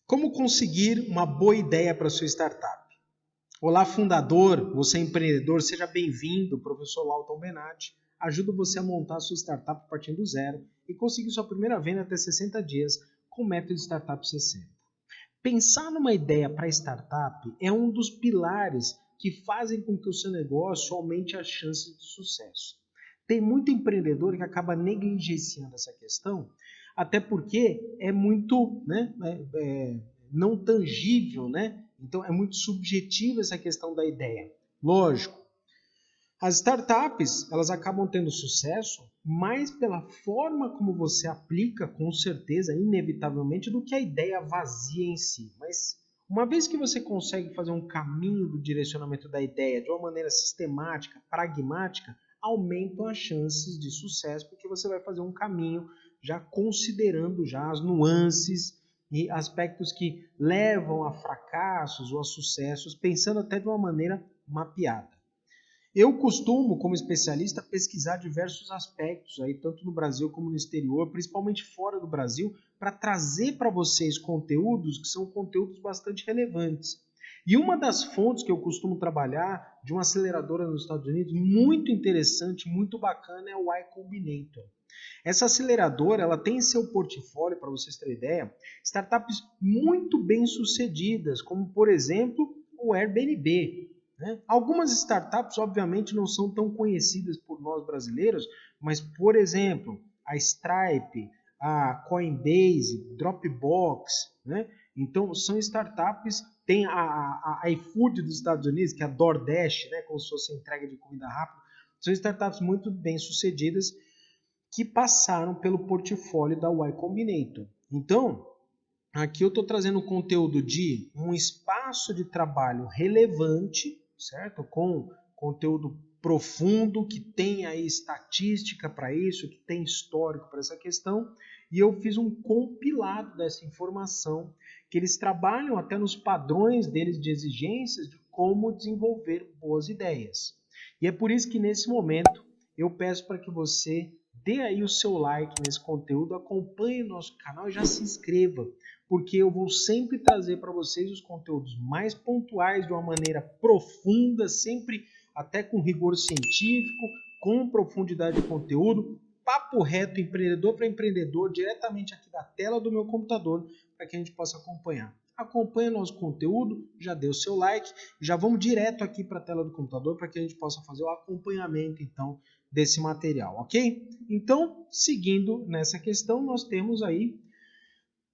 Como conseguir uma boa ideia para sua startup? Olá, fundador, você é empreendedor, seja bem-vindo, professor Lauton Benatti. Ajudo você a montar a sua startup partindo do zero e conseguir sua primeira venda até 60 dias com o método Startup 60. Pensar numa ideia para startup é um dos pilares que fazem com que o seu negócio aumente as chances de sucesso. Tem muito empreendedor que acaba negligenciando essa questão, até porque é muito não tangível, né? Então é muito subjetiva essa questão da ideia. Lógico, as startups elas acabam tendo sucesso mais pela forma como você aplica, com certeza, inevitavelmente, do que a ideia vazia em si. Mas uma vez que você consegue fazer um caminho do direcionamento da ideia de uma maneira sistemática, pragmática, aumentam as chances de sucesso, porque você vai fazer um caminho já considerando já as nuances e aspectos que levam a fracassos ou a sucessos, pensando até de uma maneira mapeada. Eu costumo, como especialista, pesquisar diversos aspectos, aí, tanto no Brasil como no exterior, principalmente fora do Brasil, para trazer para vocês conteúdos que são conteúdos bastante relevantes. E uma das fontes que eu costumo trabalhar, de uma aceleradora nos Estados Unidos, muito interessante, muito bacana, é o Y Combinator. Essa aceleradora ela tem em seu portfólio, para vocês terem ideia, startups muito bem sucedidas, como por exemplo o Airbnb. Né? Algumas startups, obviamente, não são tão conhecidas por nós brasileiros, mas, por exemplo, a Stripe, a Coinbase, Dropbox, né? Então, são startups, tem a iFood dos Estados Unidos, que é a DoorDash, né? Como se fosse entrega de comida rápida, são startups muito bem sucedidas que passaram pelo portfólio da Y Combinator. Então, aqui eu estou trazendo conteúdo de um espaço de trabalho relevante, certo? Com conteúdo profundo, que tem aí estatística para isso, que tem histórico para essa questão, e eu fiz um compilado dessa informação, que eles trabalham até nos padrões deles de exigências de como desenvolver boas ideias. E é por isso que nesse momento eu peço para que você dê aí o seu like nesse conteúdo, acompanhe o nosso canal e já se inscreva, porque eu vou sempre trazer para vocês os conteúdos mais pontuais, de uma maneira profunda, sempre até com rigor científico, com profundidade de conteúdo, papo reto, empreendedor para empreendedor, diretamente aqui da tela do meu computador, para que a gente possa acompanhar. Acompanhe o nosso conteúdo, já dê o seu like, já vamos direto aqui para a tela do computador para que a gente possa fazer o acompanhamento, então, desse material, ok? Então, seguindo nessa questão, nós temos aí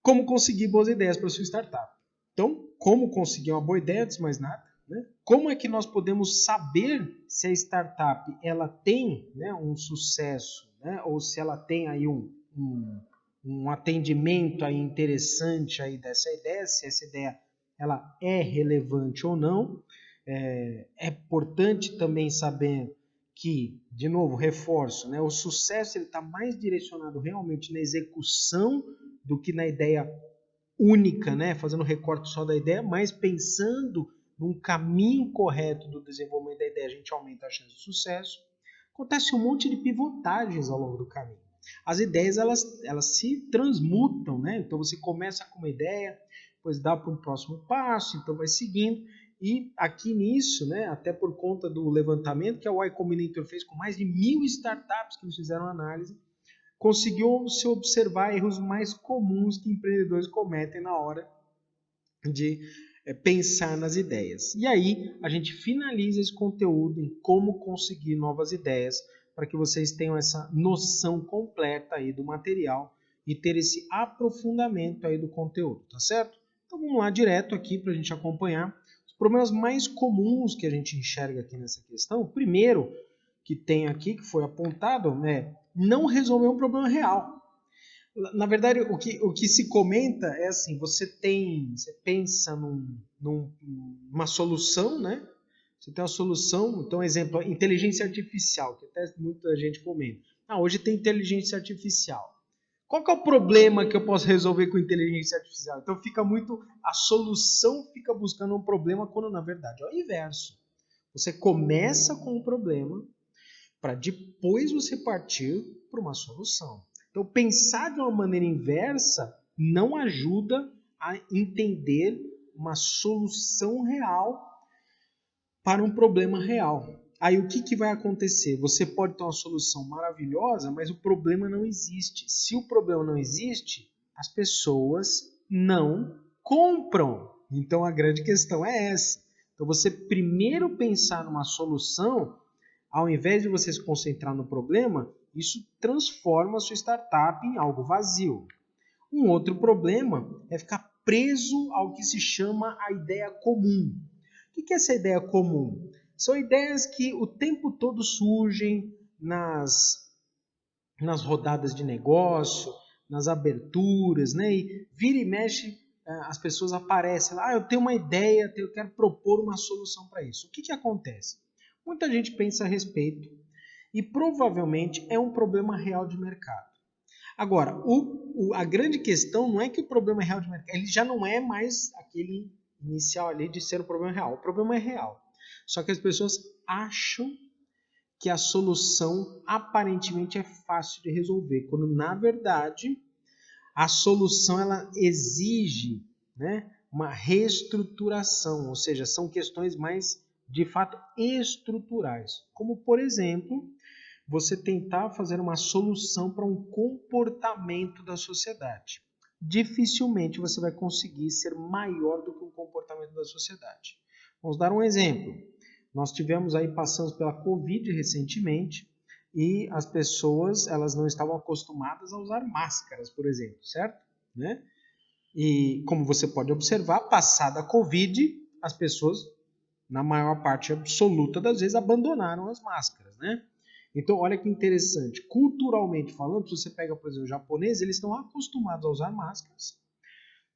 como conseguir boas ideias para a sua startup. Então, como conseguir uma boa ideia, antes de mais nada, né? Como é que nós podemos saber se a startup ela tem, né, um sucesso, né, ou se ela tem aí um atendimento aí interessante aí dessa ideia, se essa ideia ela é relevante ou não. É importante também saber que, de novo, reforço, né, o sucesso está mais direcionado realmente na execução do que na ideia única, né, fazendo recorte só da ideia, mas pensando num caminho correto do desenvolvimento da ideia, a gente aumenta a chance de sucesso. Acontece um monte de pivotagens ao longo do caminho. As ideias elas se transmutam, né? Então você começa com uma ideia, depois dá para um próximo passo, então vai seguindo. E aqui nisso, né, até por conta do levantamento que a Y Combinator fez com mais de 1.000 startups que eles fizeram análise, conseguiu se observar erros mais comuns que empreendedores cometem na hora de pensar nas ideias. E aí a gente finaliza esse conteúdo em como conseguir novas ideias para que vocês tenham essa noção completa aí do material e ter esse aprofundamento aí do conteúdo, tá certo? Então vamos lá direto aqui para a gente acompanhar os problemas mais comuns que a gente enxerga aqui nessa questão. O primeiro que tem aqui, que foi apontado, é não resolver um problema real. Na verdade, o que se comenta é assim, você pensa numa solução, né? Você tem uma solução, então, exemplo, inteligência artificial, que até muita gente comenta. Hoje tem inteligência artificial. Qual que é o problema que eu posso resolver com inteligência artificial? Então fica muito, a solução fica buscando um problema, quando na verdade é o inverso. Você começa com um problema, para depois você partir para uma solução. Então, pensar de uma maneira inversa não ajuda a entender uma solução real para um problema real. Aí o que vai acontecer? Você pode ter uma solução maravilhosa, mas o problema não existe. Se o problema não existe, as pessoas não compram. Então a grande questão é essa. Então você primeiro pensar numa solução, ao invés de você se concentrar no problema, isso transforma a sua startup em algo vazio. Um outro problema é ficar preso ao que se chama a ideia comum. O que é essa ideia comum? São ideias que o tempo todo surgem nas rodadas de negócio, nas aberturas, né? E vira e mexe, as pessoas aparecem lá, eu tenho uma ideia, eu quero propor uma solução para isso. O que acontece? Muita gente pensa a respeito e provavelmente é um problema real de mercado. Agora, a grande questão não é que o problema é real de mercado, ele já não é mais aquele inicial ali de ser um problema real. O problema é real. Só que as pessoas acham que a solução aparentemente é fácil de resolver, quando na verdade a solução ela exige, né, uma reestruturação, ou seja, são questões mais de fato estruturais, como por exemplo, você tentar fazer uma solução para um comportamento da sociedade. Dificilmente você vai conseguir ser maior do que o comportamento da sociedade. Vamos dar um exemplo. Nós passamos pela Covid recentemente e as pessoas elas não estavam acostumadas a usar máscaras, por exemplo, certo? Né? E como você pode observar, passada a Covid, as pessoas, na maior parte absoluta das vezes, abandonaram as máscaras, né? Então, olha que interessante. Culturalmente falando, se você pega, por exemplo, o japonês, eles estão acostumados a usar máscaras,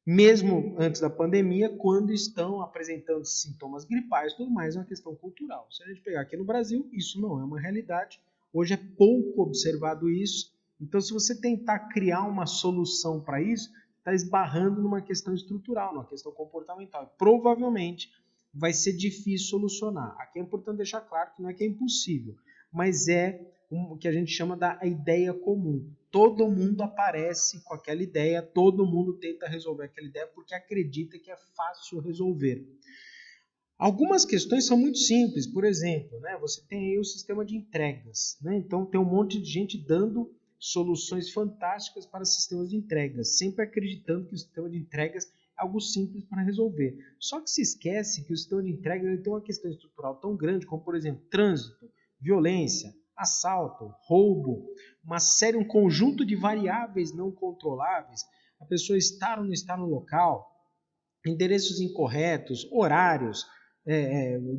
mesmo antes da pandemia, quando estão apresentando sintomas gripais e tudo mais, é uma questão cultural. Se a gente pegar aqui no Brasil, isso não é uma realidade. Hoje é pouco observado isso. Então, se você tentar criar uma solução para isso, está esbarrando numa questão estrutural, numa questão comportamental. E provavelmente vai ser difícil solucionar. Aqui é importante deixar claro que não é que é impossível, mas é o que a gente chama da ideia comum. Todo mundo aparece com aquela ideia, todo mundo tenta resolver aquela ideia porque acredita que é fácil resolver. Algumas questões são muito simples, por exemplo, né, você tem aí o sistema de entregas, né, então tem um monte de gente dando soluções fantásticas para sistemas de entregas, sempre acreditando que o sistema de entregas é algo simples para resolver. Só que se esquece que o sistema de entregas ele tem uma questão estrutural tão grande como, por exemplo, trânsito, violência, assalto, roubo, um conjunto de variáveis não controláveis, a pessoa estar ou não estar no local, endereços incorretos, horários,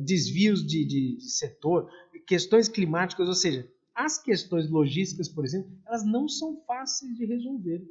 desvios de setor, questões climáticas, ou seja, as questões logísticas, por exemplo, elas não são fáceis de resolver.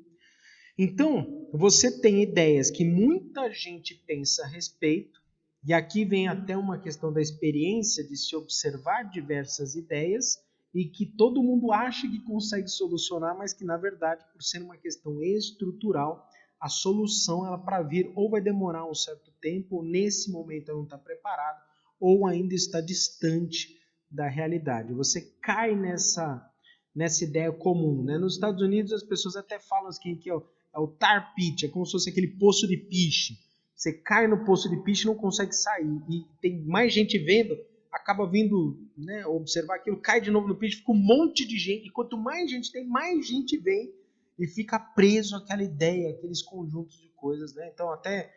Então, você tem ideias que muita gente pensa a respeito, e aqui vem até uma questão da experiência de se observar diversas ideias e que todo mundo acha que consegue solucionar, mas que na verdade, por ser uma questão estrutural, a solução ela para vir ou vai demorar um certo tempo, ou nesse momento ela não está preparada, ou ainda está distante da realidade. Você cai nessa ideia comum, né? Nos Estados Unidos as pessoas até falam assim que é o tar pit, é como se fosse aquele poço de piche. Você cai no poço de piche e não consegue sair. E tem mais gente vendo, acaba vindo, né, observar aquilo, cai de novo no piche, fica um monte de gente. E quanto mais gente tem, mais gente vem e fica preso àquela ideia, aqueles conjuntos de coisas. Né? Então, até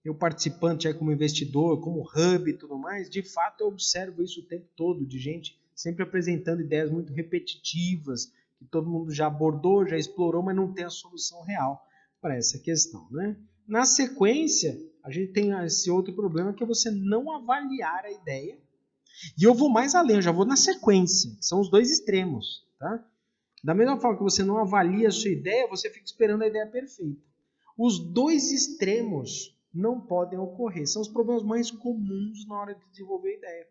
eu participante aí como investidor, como hub e tudo mais, de fato eu observo isso o tempo todo, de gente sempre apresentando ideias muito repetitivas, que todo mundo já abordou, já explorou, mas não tem a solução real para essa questão. Né? Na sequência, a gente tem esse outro problema que é você não avaliar a ideia. E eu vou mais além, eu já vou na sequência, que são os dois extremos. Tá? Da mesma forma que você não avalia a sua ideia, você fica esperando a ideia perfeita. Os dois extremos não podem ocorrer. São os problemas mais comuns na hora de desenvolver a ideia.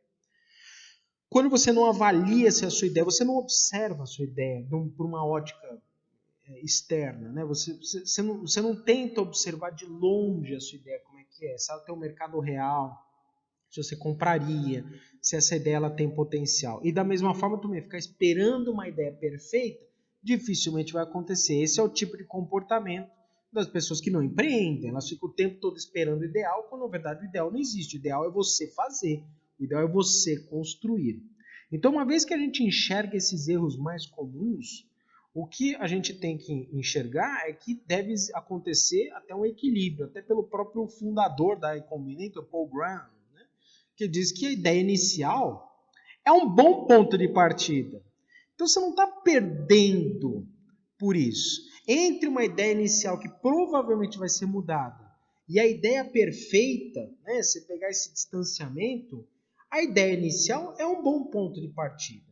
Quando você não avalia se a sua ideia, você não observa a sua ideia por uma ótica externa, né? Você não tenta observar de longe a sua ideia, como é que é, se ela tem um mercado real, se você compraria, se essa ideia ela tem potencial. E da mesma forma também, ficar esperando uma ideia perfeita, dificilmente vai acontecer. Esse é o tipo de comportamento das pessoas que não empreendem. Elas ficam o tempo todo esperando o ideal, quando na verdade o ideal não existe. O ideal é você fazer, o ideal é você construir. Então, uma vez que a gente enxerga esses erros mais comuns, o que a gente tem que enxergar é que deve acontecer até um equilíbrio, até pelo próprio fundador da Y Combinator, Paul Graham, né, que diz que a ideia inicial é um bom ponto de partida. Então você não está perdendo por isso. Entre uma ideia inicial que provavelmente vai ser mudada e a ideia perfeita, né, você pegar esse distanciamento, a ideia inicial é um bom ponto de partida.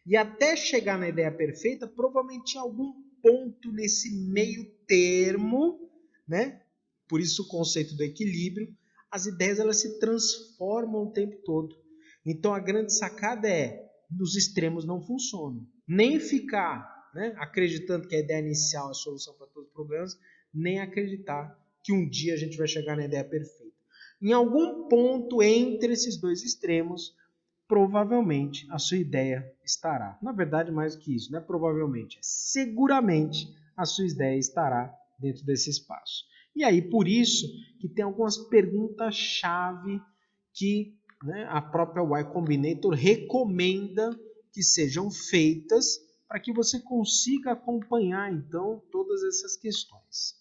E até chegar na ideia perfeita, provavelmente em algum ponto nesse meio termo, né? Por isso o conceito do equilíbrio, as ideias elas se transformam o tempo todo. Então a grande sacada é, nos extremos não funcionam. Nem ficar, né, acreditando que a ideia inicial é a solução para todos os problemas, nem acreditar que um dia a gente vai chegar na ideia perfeita. Em algum ponto entre esses dois extremos, provavelmente a sua ideia estará. Na verdade, mais do que isso, não é provavelmente, é seguramente a sua ideia estará dentro desse espaço. E aí, por isso, que tem algumas perguntas-chave que, né, a própria Y Combinator recomenda que sejam feitas para que você consiga acompanhar, então, todas essas questões.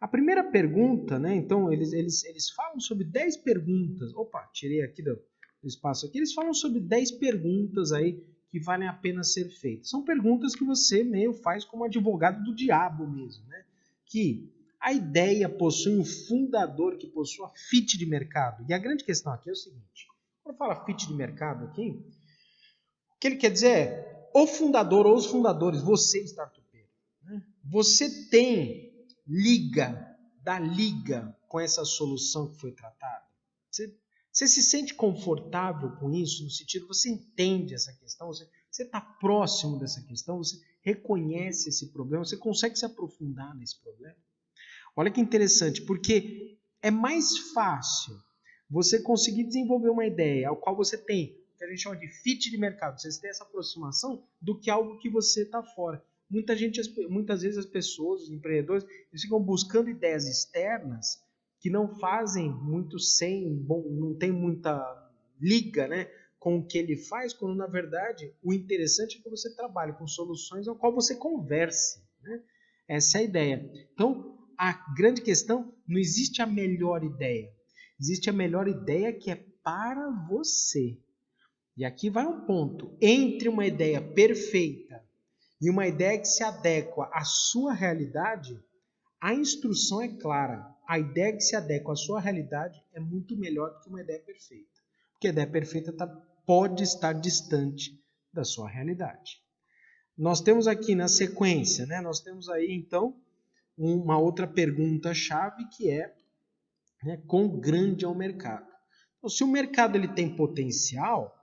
A primeira pergunta, né, então, eles falam sobre 10 perguntas. Opa, tirei aqui do espaço aqui. Eles falam sobre 10 perguntas aí que valem a pena ser feitas. São perguntas que você meio faz como advogado do diabo mesmo, né? Que a ideia possui um fundador que possua fit de mercado. E a grande questão aqui é o seguinte: quando fala fit de mercado aqui, o que ele quer dizer é o fundador ou os fundadores, você, startupeiro, né? Você tem dá liga com essa solução que foi tratada? Você se sente confortável com isso, no sentido, você entende essa questão, você está próximo dessa questão, você reconhece esse problema, você consegue se aprofundar nesse problema? Olha que interessante, porque é mais fácil você conseguir desenvolver uma ideia ao qual você tem, que a gente chama de fit de mercado, você tem essa aproximação, do que algo que você está fora. Muitas vezes as pessoas, os empreendedores, eles ficam buscando ideias externas que não fazem muito não tem muita liga, né, com o que ele faz, quando na verdade o interessante é que você trabalhe com soluções ao qual você converse, né? Essa é a ideia. Então, a grande questão, não existe a melhor ideia. Existe a melhor ideia que é para você. E aqui vai um ponto. Entre uma ideia perfeita e uma ideia que se adequa à sua realidade, a instrução é clara. A ideia que se adequa à sua realidade é muito melhor do que uma ideia perfeita. Porque a ideia perfeita pode estar distante da sua realidade. Nós temos aqui na sequência, né, nós temos aí então uma outra pergunta-chave que é, né, quão grande é o mercado? Então, se o mercado ele tem potencial,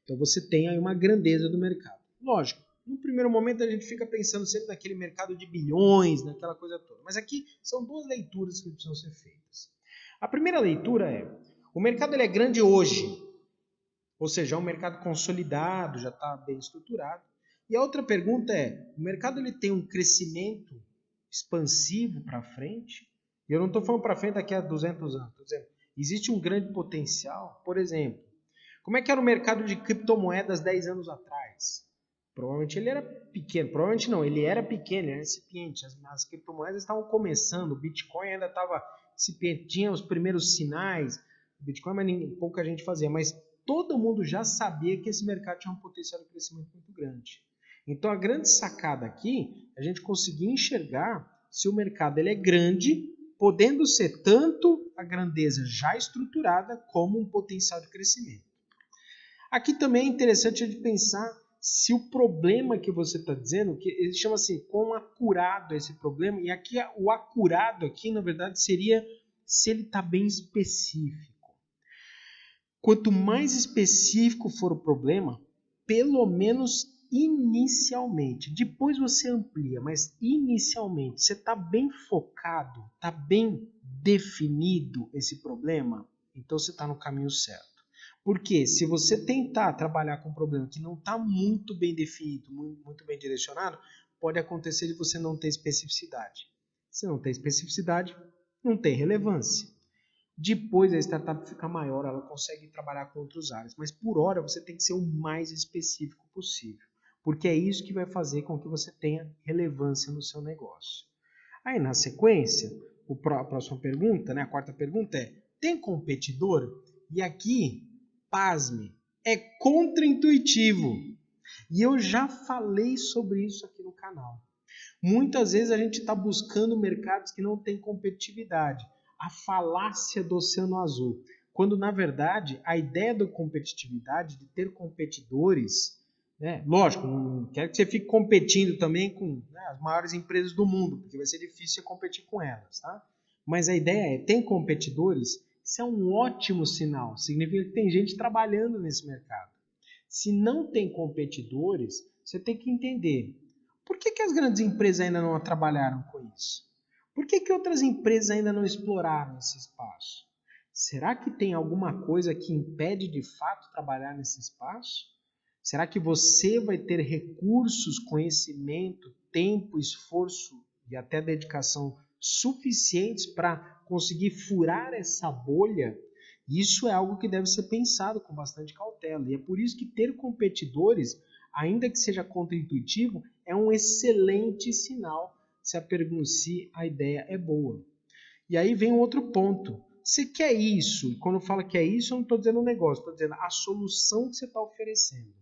então você tem aí uma grandeza do mercado. Lógico, no primeiro momento a gente fica pensando sempre naquele mercado de bilhões, naquela coisa toda. Mas aqui são duas leituras que precisam ser feitas. A primeira leitura é, o mercado ele é grande hoje, ou seja, é um mercado consolidado, já está bem estruturado. E a outra pergunta é, o mercado ele tem um crescimento expansivo para frente? E eu não estou falando para frente daqui a 200 anos, estou dizendo, existe um grande potencial? Por exemplo, como é que era o mercado de criptomoedas 10 anos atrás? Provavelmente ele era pequeno, provavelmente não, ele era pequeno, ele era incipiente, as criptomoedas estavam começando, o Bitcoin ainda estava incipiente, tinha os primeiros sinais, o Bitcoin mas pouca gente fazia, mas todo mundo já sabia que esse mercado tinha um potencial de crescimento muito grande. Então a grande sacada aqui é a gente conseguir enxergar se o mercado ele é grande, podendo ser tanto a grandeza já estruturada como um potencial de crescimento. Aqui também é interessante a gente pensar se o problema que você está dizendo, que ele chama assim, quão acurado é esse problema, e aqui o acurado aqui, na verdade, seria se ele está bem específico. Quanto mais específico for o problema, pelo menos inicialmente, depois você amplia, mas inicialmente você está bem focado, está bem definido esse problema, então você está no caminho certo. Porque se você tentar trabalhar com um problema que não está muito bem definido, muito bem direcionado, pode acontecer de você não ter especificidade. Se não tem especificidade, não tem relevância. Depois a startup fica maior, ela consegue trabalhar com outras áreas. Mas por hora você tem que ser o mais específico possível. Porque é isso que vai fazer com que você tenha relevância no seu negócio. Aí na sequência, a próxima pergunta, né, a quarta pergunta é: tem competidor? E aqui, pasme, é contraintuitivo. E eu já falei sobre isso aqui no canal. Muitas vezes a gente está buscando mercados que não têm competitividade. A falácia do oceano azul. Quando, na verdade, a ideia da competitividade, de ter competidores, né? Lógico, não quero que você fique competindo também com, né, as maiores empresas do mundo, porque vai ser difícil você competir com elas. Tá? Mas a ideia é, tem competidores, isso é um ótimo sinal. Significa que tem gente trabalhando nesse mercado. Se não tem competidores, você tem que entender por que as grandes empresas ainda não trabalharam com isso? Por que outras empresas ainda não exploraram esse espaço? Será que tem alguma coisa que impede de fato trabalhar nesse espaço? Será que você vai ter recursos, conhecimento, tempo, esforço e até dedicação suficientes para conseguir furar essa bolha? Isso é algo que deve ser pensado com bastante cautela. E é por isso que ter competidores, ainda que seja contraintuitivo, é um excelente sinal se a ideia é boa. E aí vem um outro ponto. Você quer isso? E quando fala que é isso, eu não estou dizendo o negócio, estou dizendo a solução que você está oferecendo.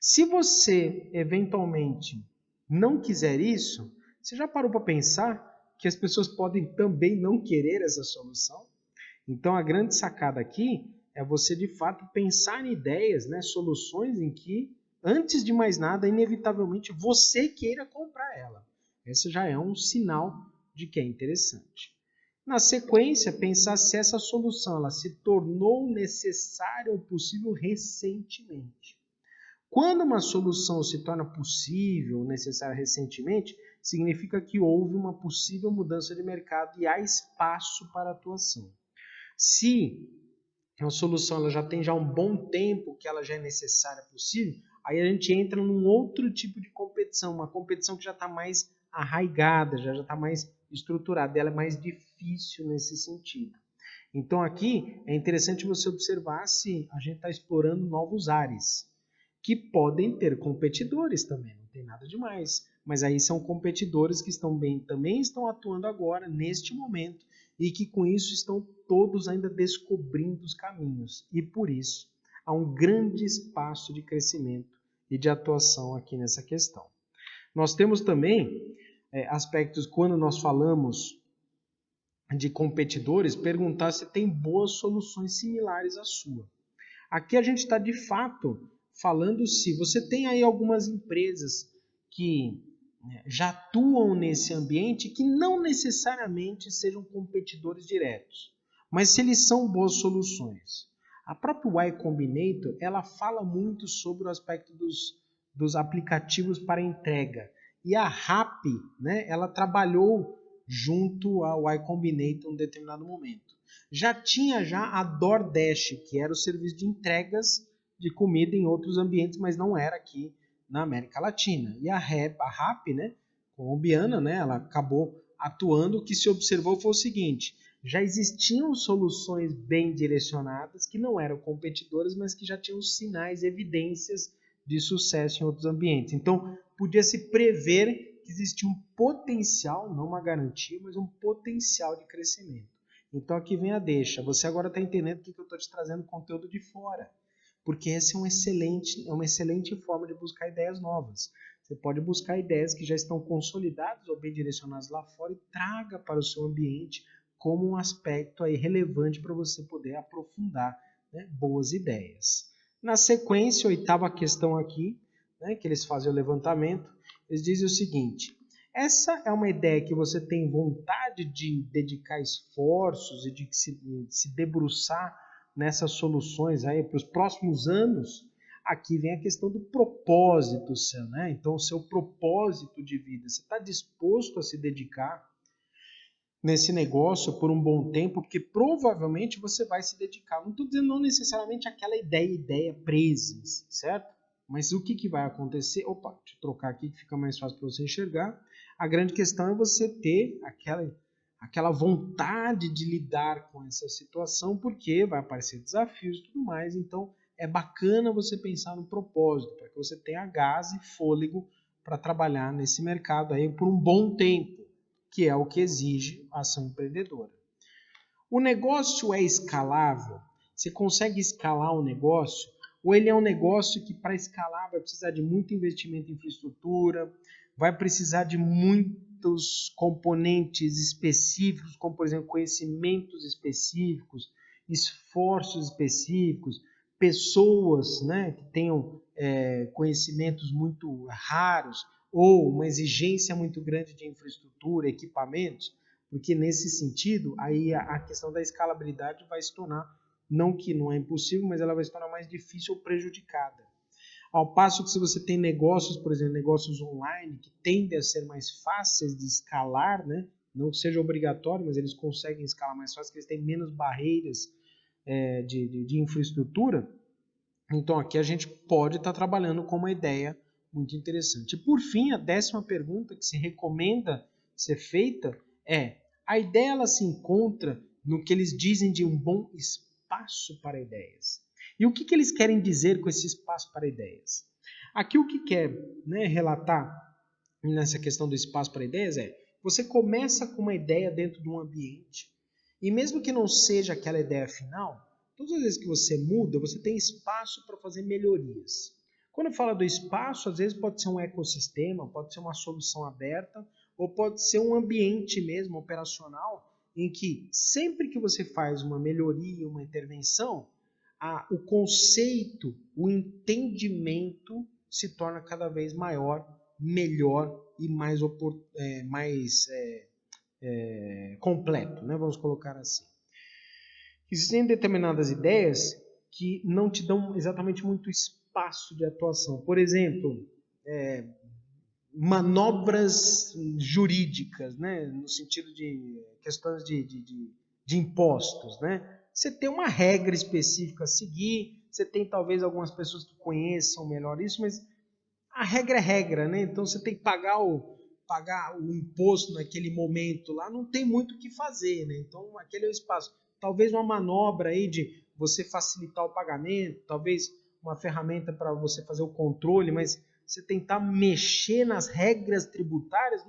Se você, eventualmente, não quiser isso, você já parou para pensar que as pessoas podem também não querer essa solução? Então, a grande sacada aqui é você, de fato, pensar em ideias, né, soluções em que, antes de mais nada, inevitavelmente, você queira comprar ela. Esse já é um sinal de que é interessante. Na sequência, pensar se essa solução ela se tornou necessária ou possível recentemente. Quando uma solução se torna possível ou necessária recentemente, significa que houve uma possível mudança de mercado e há espaço para atuação. Se a solução ela já tem um bom tempo que ela já é necessária, possível, aí a gente entra num outro tipo de competição, uma competição que já está mais arraigada, já está mais estruturada, ela é mais difícil nesse sentido. Então aqui é interessante você observar se a gente está explorando novos ares, que podem ter competidores também, não tem nada demais. Mas aí são competidores que também estão atuando agora, neste momento, e que com isso estão todos ainda descobrindo os caminhos. E por isso há um grande espaço de crescimento e de atuação aqui nessa questão. Nós temos também aspectos, quando nós falamos de competidores, perguntar se tem boas soluções similares à sua. Aqui a gente está de fato falando se você tem aí algumas empresas que já atuam nesse ambiente que não necessariamente sejam competidores diretos, mas se eles são boas soluções. A própria Y Combinator ela fala muito sobre o aspecto dos aplicativos para entrega. E a RAP, né, ela trabalhou junto ao Y Combinator em um determinado momento. Já tinha a DoorDash, que era o serviço de entregas de comida em outros ambientes, mas não era aqui na América Latina. E a RAP, né, colombiana, né, ela acabou atuando. O que se observou foi o seguinte: já existiam soluções bem direcionadas que não eram competidoras, mas que já tinham sinais, evidências de sucesso em outros ambientes. Então, podia se prever que existia um potencial, não uma garantia, mas um potencial de crescimento. Então aqui vem a deixa. Você agora está entendendo porque eu estou te trazendo conteúdo de fora. Porque essa é uma excelente forma de buscar ideias novas. Você pode buscar ideias que já estão consolidadas ou bem direcionadas lá fora e traga para o seu ambiente como um aspecto aí relevante para você poder aprofundar, né, boas ideias. Na sequência, a oitava questão aqui, né, que eles fazem o levantamento, eles dizem o seguinte: essa é uma ideia que você tem vontade de dedicar esforços e de se debruçar nessas soluções aí para os próximos anos? Aqui vem a questão do propósito seu, né? Então, o seu propósito de vida, você está disposto a se dedicar nesse negócio por um bom tempo, porque provavelmente você vai se dedicar. Não estou dizendo não necessariamente aquela ideia presa, certo? Mas o que vai acontecer? Opa, deixa eu trocar aqui que fica mais fácil para você enxergar. A grande questão é você ter aquela vontade de lidar com essa situação, porque vai aparecer desafios e tudo mais. Então, é bacana você pensar no propósito, para que você tenha gás e fôlego para trabalhar nesse mercado aí por um bom tempo, que é o que exige a ação empreendedora. O negócio é escalável? Você consegue escalar o negócio? Ou ele é um negócio que, para escalar, vai precisar de muito investimento em infraestrutura, vai precisar de muitos componentes específicos, como, por exemplo, conhecimentos específicos, esforços específicos, pessoas, né, que tenham conhecimentos muito raros ou uma exigência muito grande de infraestrutura, equipamentos, porque nesse sentido, aí a questão da escalabilidade vai se tornar, não que não é impossível, mas ela vai se tornar mais difícil ou prejudicada. Ao passo que se você tem negócios, por exemplo, negócios online, que tendem a ser mais fáceis de escalar, né? Não que seja obrigatório, mas eles conseguem escalar mais fácil, porque eles têm menos barreiras de infraestrutura. Então aqui a gente pode estar trabalhando com uma ideia muito interessante. E por fim, a 10ª pergunta que se recomenda ser feita é: a ideia ela se encontra no que eles dizem de um bom espaço para ideias. E o que eles querem dizer com esse espaço para ideias? Aqui o que quer, né, relatar nessa questão do espaço para ideias é: você começa com uma ideia dentro de um ambiente e mesmo que não seja aquela ideia final, todas as vezes que você muda, você tem espaço para fazer melhorias. Quando eu falo do espaço, às vezes pode ser um ecossistema, pode ser uma solução aberta, ou pode ser um ambiente mesmo operacional, em que sempre que você faz uma melhoria, uma intervenção, o conceito, o entendimento se torna cada vez maior, melhor e mais completo, né? Vamos colocar assim. Existem determinadas ideias que não te dão exatamente muito espaço de atuação. Por exemplo, manobras jurídicas, né? No sentido de questões de impostos, né? Você tem uma regra específica a seguir, você tem talvez algumas pessoas que conheçam melhor isso, mas a regra é regra, né? Então você tem que pagar o imposto naquele momento lá, não tem muito o que fazer, né? Então aquele é o espaço. Talvez uma manobra aí de você facilitar o pagamento, talvez uma ferramenta para você fazer o controle, mas você tentar mexer nas regras tributárias,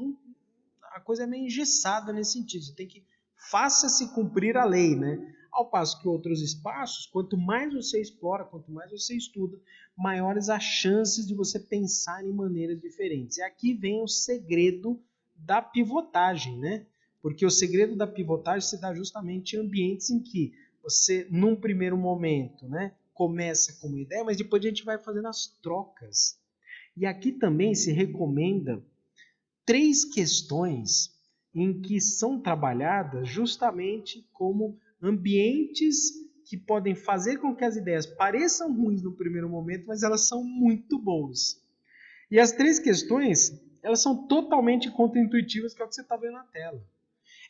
a coisa é meio engessada nesse sentido. Você tem que faça-se cumprir a lei, né? Ao passo que outros espaços, quanto mais você explora, quanto mais você estuda, maiores as chances de você pensar em maneiras diferentes. E aqui vem o segredo da pivotagem, né? Porque o segredo da pivotagem se dá justamente em ambientes em que você, num primeiro momento, né, começa com uma ideia, mas depois a gente vai fazendo as trocas. E aqui também se recomenda 3 questões em que são trabalhadas justamente como ambientes que podem fazer com que as ideias pareçam ruins no primeiro momento, mas elas são muito boas. E as 3 questões, elas são totalmente contraintuitivas, que é o que você está vendo na tela.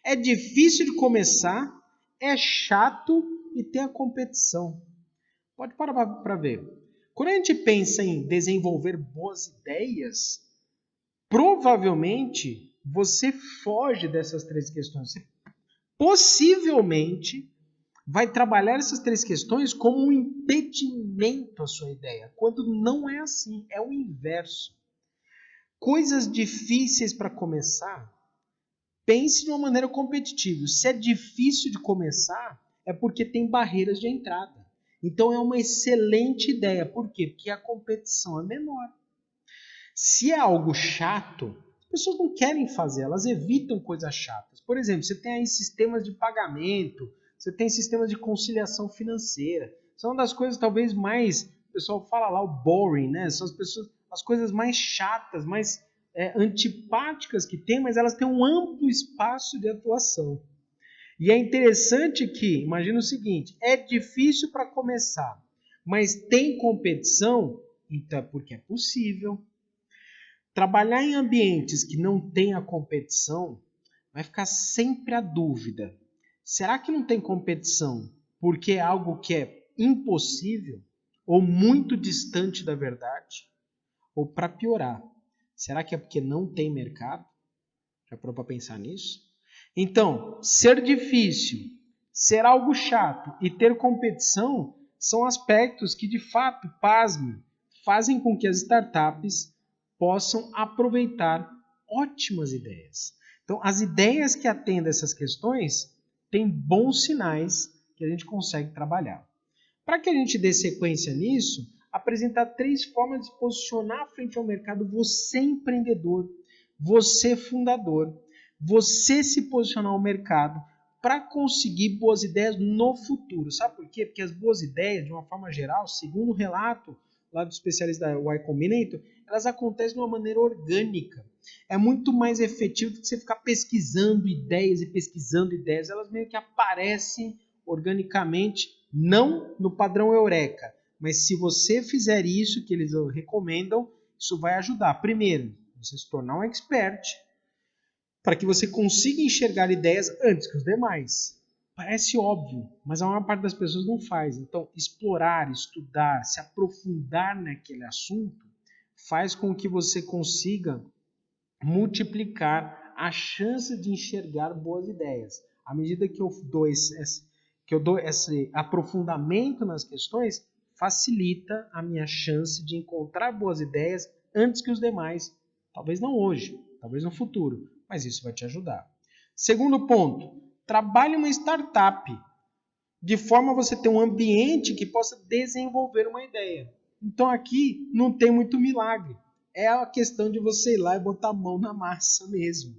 É difícil de começar, é chato e tem a competição. Pode parar para ver. Quando a gente pensa em desenvolver boas ideias, provavelmente você foge dessas 3 questões. Você possivelmente vai trabalhar essas 3 questões como um impedimento à sua ideia, quando não é assim, é o inverso. Coisas difíceis para começar, pense de uma maneira competitiva. Se é difícil de começar, é porque tem barreiras de entrada. Então é uma excelente ideia. Por quê? Porque a competição é menor. Se é algo chato, as pessoas não querem fazer, elas evitam coisas chatas. Por exemplo, você tem aí sistemas de pagamento, você tem sistemas de conciliação financeira. São uma das coisas talvez mais, o pessoal fala lá, o boring, né? São as coisas mais chatas, mais antipáticas que tem, mas elas têm um amplo espaço de atuação. E é interessante que, imagina o seguinte, é difícil para começar, mas tem competição, então é porque é possível. Trabalhar em ambientes que não tem a competição, vai ficar sempre a dúvida. Será que não tem competição porque é algo que é impossível ou muito distante da verdade? Ou para piorar, será que é porque não tem mercado? Já parou para pensar nisso? Então, ser difícil, ser algo chato e ter competição são aspectos que, de fato, pasme, fazem com que as startups possam aproveitar ótimas ideias. Então, as ideias que atendem essas questões têm bons sinais que a gente consegue trabalhar. Para que a gente dê sequência nisso, apresentar 3 formas de se posicionar frente ao mercado, você empreendedor, você fundador, você se posicionar no mercado para conseguir boas ideias no futuro. Sabe por quê? Porque as boas ideias, de uma forma geral, segundo o relato lá do especialista da Y Combinator, elas acontecem de uma maneira orgânica. É muito mais efetivo do que você ficar pesquisando ideias e pesquisando ideias. Elas meio que aparecem organicamente, não no padrão Eureka, mas se você fizer isso que eles recomendam, isso vai ajudar. Primeiro, você se tornar um expert, para que você consiga enxergar ideias antes que os demais. Parece óbvio, mas a maior parte das pessoas não faz. Então, explorar, estudar, se aprofundar naquele assunto faz com que você consiga multiplicar a chance de enxergar boas ideias. À medida que eu dou esse aprofundamento nas questões, facilita a minha chance de encontrar boas ideias antes que os demais. Talvez não hoje, talvez no futuro, mas isso vai te ajudar. Segundo ponto, trabalhe uma startup de forma a você ter um ambiente que possa desenvolver uma ideia. Então aqui não tem muito milagre. É a questão de você ir lá e botar a mão na massa mesmo.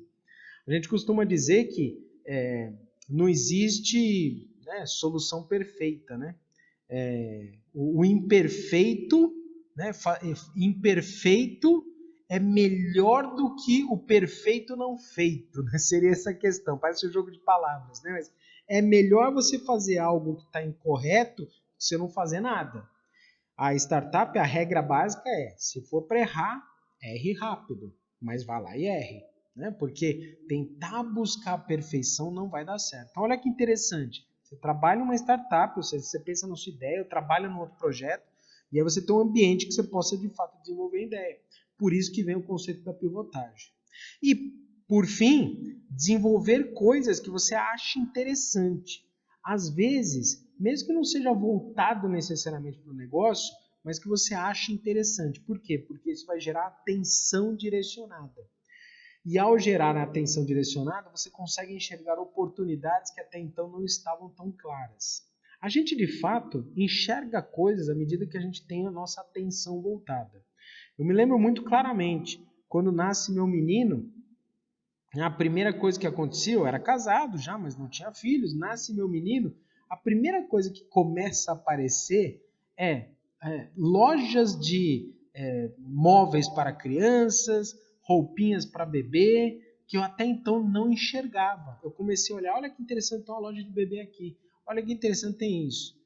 A gente costuma dizer que não existe solução perfeita, né? O imperfeito, né? Imperfeito é melhor do que o perfeito não feito, né? Seria essa a questão. Parece um jogo de palavras, né? Mas é melhor você fazer algo que está incorreto do que você não fazer nada. A startup, a regra básica é, se for para errar, erre rápido, mas vá lá e erre. Né? Porque tentar buscar a perfeição não vai dar certo. Então, olha que interessante. Você trabalha em uma startup, ou seja, você pensa na sua ideia, ou trabalha num outro projeto, e aí você tem um ambiente que você possa, de fato, desenvolver a ideia. Por isso que vem o conceito da pivotagem. E, por fim, desenvolver coisas que você acha interessante. Às vezes, mesmo que não seja voltado necessariamente para o negócio, mas que você acha interessante. Por quê? Porque isso vai gerar atenção direcionada. E ao gerar a atenção direcionada, você consegue enxergar oportunidades que até então não estavam tão claras. A gente, de fato, enxerga coisas à medida que a gente tem a nossa atenção voltada. Eu me lembro muito claramente, quando nasce meu menino, a primeira coisa que aconteceu, eu era casado já, mas não tinha filhos, nasce meu menino, a primeira coisa que começa a aparecer é lojas de móveis para crianças, roupinhas para bebê, que eu até então não enxergava. Eu comecei a olhar, olha que interessante, tem uma loja de bebê aqui, olha que interessante tem isso.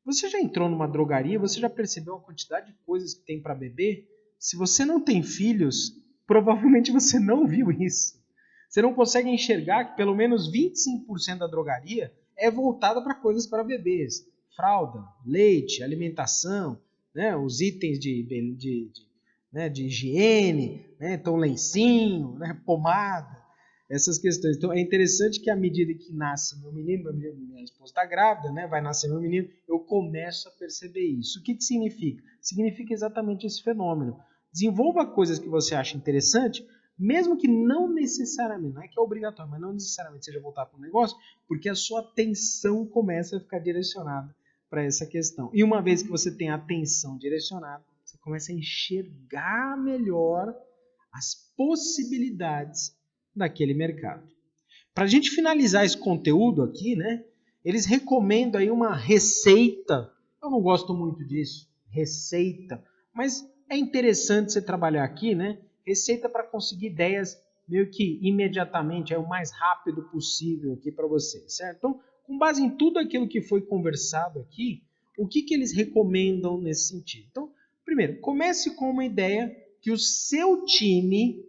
Você já entrou numa drogaria, você já percebeu a quantidade de coisas que tem para bebê? Se você não tem filhos, provavelmente você não viu isso. Você não consegue enxergar que pelo menos 25% da drogaria é voltada para coisas para bebês. Fralda, leite, alimentação, né, os itens de higiene, né, então lencinho, né, pomada, essas questões. Então é interessante que à medida que nasce meu menino, minha esposa está grávida, né, vai nascer meu menino, eu começo a perceber isso. O que significa? Significa exatamente esse fenômeno. Desenvolva coisas que você acha interessante, mesmo que não necessariamente, não é que é obrigatório, mas não necessariamente seja voltar para o negócio, porque a sua atenção começa a ficar direcionada para essa questão. E uma vez que você tem a atenção direcionada, você começa a enxergar melhor as possibilidades daquele mercado. Para a gente finalizar esse conteúdo aqui, né, eles recomendam aí uma receita. Eu não gosto muito disso, receita, mas é interessante você trabalhar aqui, né? Receita para conseguir ideias meio que imediatamente, o mais rápido possível aqui para você, certo? Então, com base em tudo aquilo que foi conversado aqui, o que eles recomendam nesse sentido? Então, primeiro, comece com uma ideia que o seu time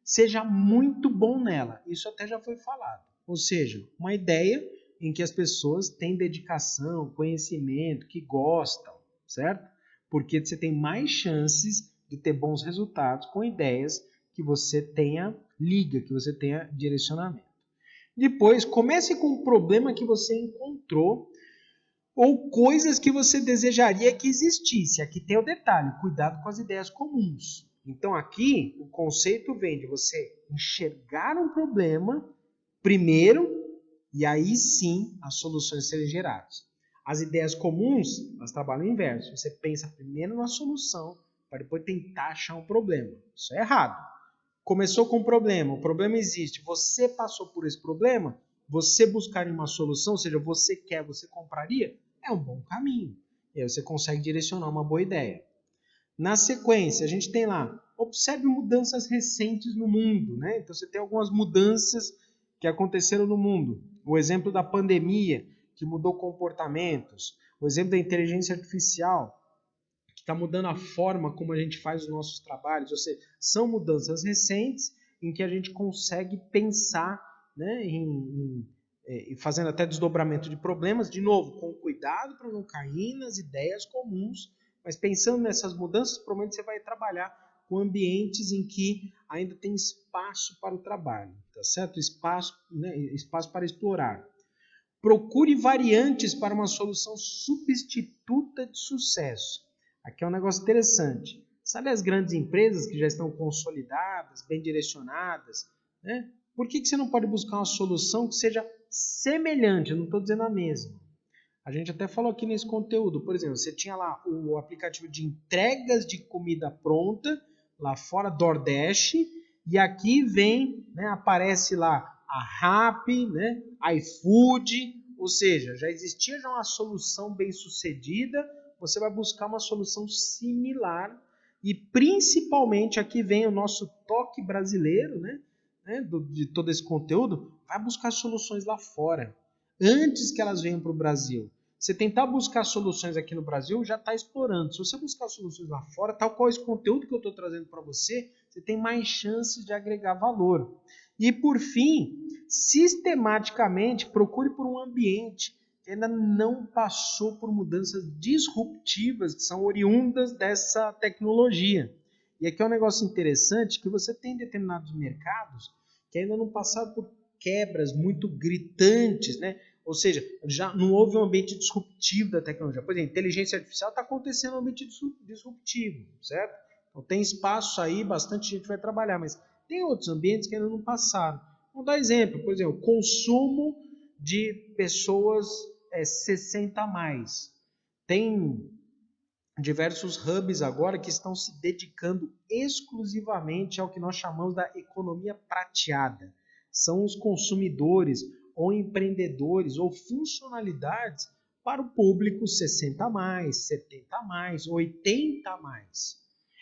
seja muito bom nela. Isso até já foi falado. Ou seja, uma ideia em que as pessoas têm dedicação, conhecimento, que gostam, certo? Porque você tem mais chances de ter bons resultados com ideias que você tenha liga, que você tenha direcionamento. Depois, comece com um problema que você encontrou ou coisas que você desejaria que existisse. Aqui tem o detalhe, cuidado com as ideias comuns. Então aqui o conceito vem de você enxergar um problema primeiro e aí sim as soluções serem geradas. As ideias comuns, elas trabalham o inverso. Você pensa primeiro na solução para depois tentar achar um problema. Isso é errado. Começou com um problema, o problema existe, você passou por esse problema, você buscaria uma solução, ou seja, você quer, você compraria, é um bom caminho. E aí você consegue direcionar uma boa ideia. Na sequência, a gente tem lá, observe mudanças recentes no mundo, né? Então você tem algumas mudanças que aconteceram no mundo. O exemplo da pandemia, que mudou comportamentos. O exemplo da inteligência artificial, que está mudando a forma como a gente faz os nossos trabalhos. Ou seja, são mudanças recentes em que a gente consegue pensar, né, fazendo até desdobramento de problemas, de novo, com cuidado para não cair nas ideias comuns, mas pensando nessas mudanças, provavelmente você vai trabalhar com ambientes em que ainda tem espaço para o trabalho, tá certo? Espaço, né, espaço para explorar. Procure variantes para uma solução substituta de sucesso. Aqui é um negócio interessante. Sabe as grandes empresas que já estão consolidadas, bem direcionadas, né? Por que você não pode buscar uma solução que seja semelhante? Eu não estou dizendo a mesma. A gente até falou aqui nesse conteúdo. Por exemplo, você tinha lá o aplicativo de entregas de comida pronta, lá fora, DoorDash, e aqui vem, né, aparece lá a Rappi, né, iFood, ou seja, já existia já uma solução bem sucedida, você vai buscar uma solução similar e principalmente aqui vem o nosso toque brasileiro, né, de todo esse conteúdo, vai buscar soluções lá fora, antes que elas venham para o Brasil. Você tentar buscar soluções aqui no Brasil já está explorando. Se você buscar soluções lá fora, tal qual esse conteúdo que eu estou trazendo para você, você tem mais chances de agregar valor. E por fim, sistematicamente procure por um ambiente que ainda não passou por mudanças disruptivas que são oriundas dessa tecnologia. E aqui é um negócio interessante que você tem determinados mercados que ainda não passaram por quebras muito gritantes, né? Ou seja, já não houve um ambiente disruptivo da tecnologia. Por exemplo, inteligência artificial está acontecendo um ambiente disruptivo, certo? Então tem espaço aí, bastante gente vai trabalhar, mas tem outros ambientes que ainda não passaram. Vamos dar exemplo, por exemplo, consumo de pessoas 60 a mais. Tem diversos hubs agora que estão se dedicando exclusivamente ao que nós chamamos da economia prateada. São os consumidores ou empreendedores ou funcionalidades para o público 60 a mais, 70 a mais, 80 a mais.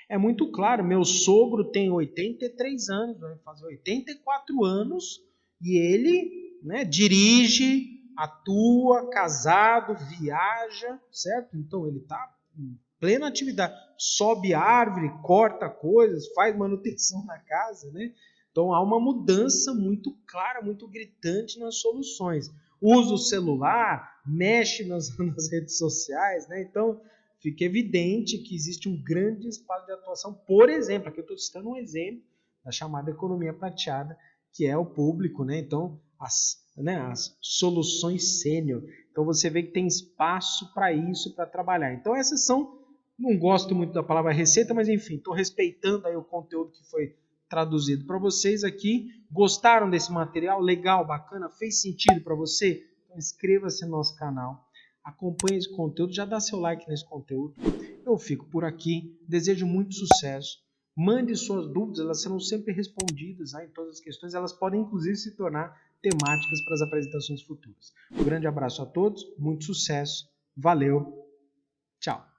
É muito claro, meu sogro tem 83 anos, vai fazer 84 anos e ele, né, dirige, atua, casado, viaja, certo? Então ele está em plena atividade, sobe árvore, corta coisas, faz manutenção na casa, né? Então há uma mudança muito clara, muito gritante nas soluções. Usa o celular, mexe nas redes sociais, né? Então fica evidente que existe um grande espaço de atuação. Por exemplo, aqui eu estou citando um exemplo da chamada economia prateada, que é o público, né? Então as soluções sênior. Então você vê que tem espaço para isso, para trabalhar. Então essas são, não gosto muito da palavra receita, mas enfim, estou respeitando aí o conteúdo que foi traduzido para vocês aqui. Gostaram desse material? Legal, bacana? Fez sentido para você? Então inscreva-se no nosso canal, acompanhe esse conteúdo, já dá seu like nesse conteúdo. Eu fico por aqui, desejo muito sucesso. Mande suas dúvidas, elas serão sempre respondidas, em todas as questões. Elas podem inclusive se tornar temáticas para as apresentações futuras. Um grande abraço a todos, muito sucesso, valeu, tchau!